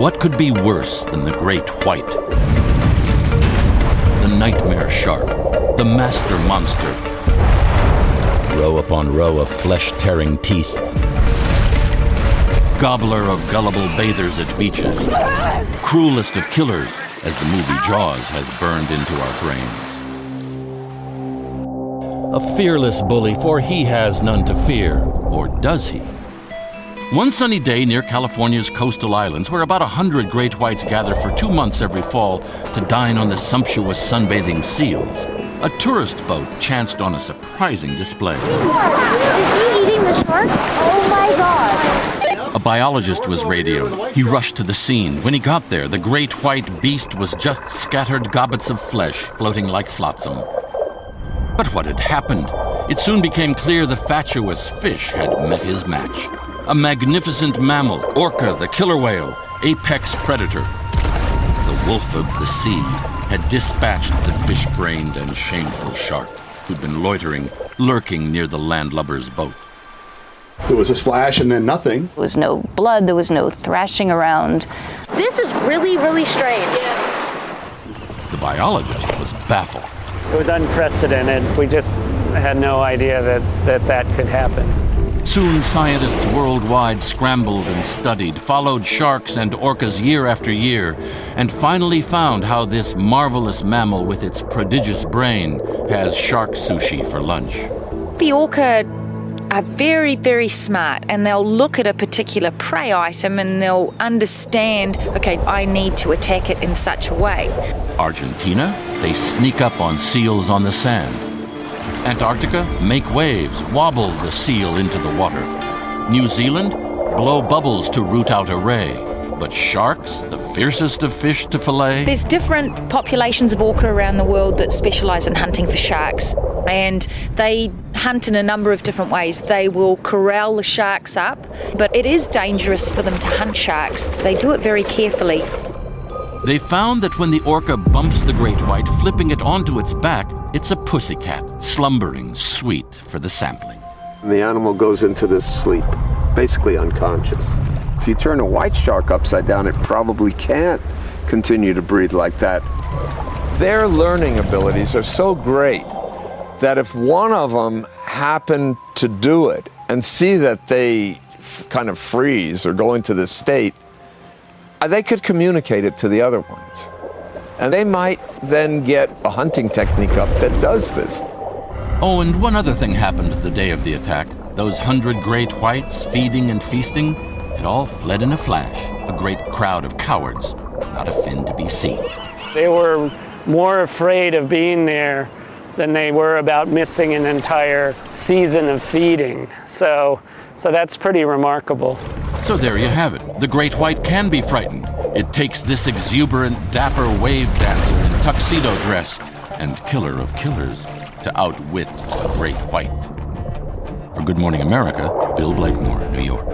What could be worse than the great white? The nightmare shark, the master monster. Row upon row of flesh-tearing teeth. Gobbler of gullible bathers at beaches. Cruelest of killers, as the movie Jaws has burned into our brains. A fearless bully, for he has none to fear, or does he? One sunny day near California's coastal islands, where about 100 great whites gather for 2 months every fall to dine on the sumptuous sunbathing seals, a tourist boat chanced on a surprising display. Is he eating the shark? Oh my God! A biologist was radioed. He rushed to the scene. When he got there, the great white beast was just scattered gobbets of flesh floating like flotsam. But what had happened? It soon became clear the fatuous fish had met his match. A magnificent mammal, Orca, the killer whale, apex predator. The wolf of the sea had dispatched the fish-brained and shameful shark who'd been loitering, lurking near the landlubber's boat. There was a splash and then nothing. There was no blood, there was no thrashing around. This is really, really strange. The biologist was baffled. It was unprecedented. We just had no idea that could happen. Soon scientists worldwide scrambled and studied, followed sharks and orcas year after year, and finally found how this marvelous mammal with its prodigious brain has shark sushi for lunch. The orca are very, very smart, and they'll look at a particular prey item and they'll understand, okay, I need to attack it in such a way. Argentina, they sneak up on seals on the sand. Antarctica, make waves, wobble the seal into the water. New Zealand, blow bubbles to root out a ray. But sharks, the fiercest of fish to fillet? There's different populations of orca around the world that specialize in hunting for sharks, and they hunt in a number of different ways. They will corral the sharks up, but it is dangerous for them to hunt sharks. They do it very carefully. They found that when the orca bumps the great white, flipping it onto its back, it's a pussycat, slumbering sweet for the sampling. The animal goes into this sleep, basically unconscious. If you turn a white shark upside down, it probably can't continue to breathe like that. Their learning abilities are so great that if one of them happened to do it and see that they kind of freeze or go into this state, they could communicate it to the other ones. And they might then get a hunting technique up that does this. Oh, and one other thing happened the day of the attack. Those 100 great whites, feeding and feasting, had all fled in a flash. A great crowd of cowards, not a fin to be seen. They were more afraid of being there than they were about missing an entire season of feeding. So that's pretty remarkable. So there you have it. The great white can be frightened. It takes this exuberant, dapper wave dancer in tuxedo dress and killer of killers to outwit the great white. For Good Morning America, Bill Blakemore, New York.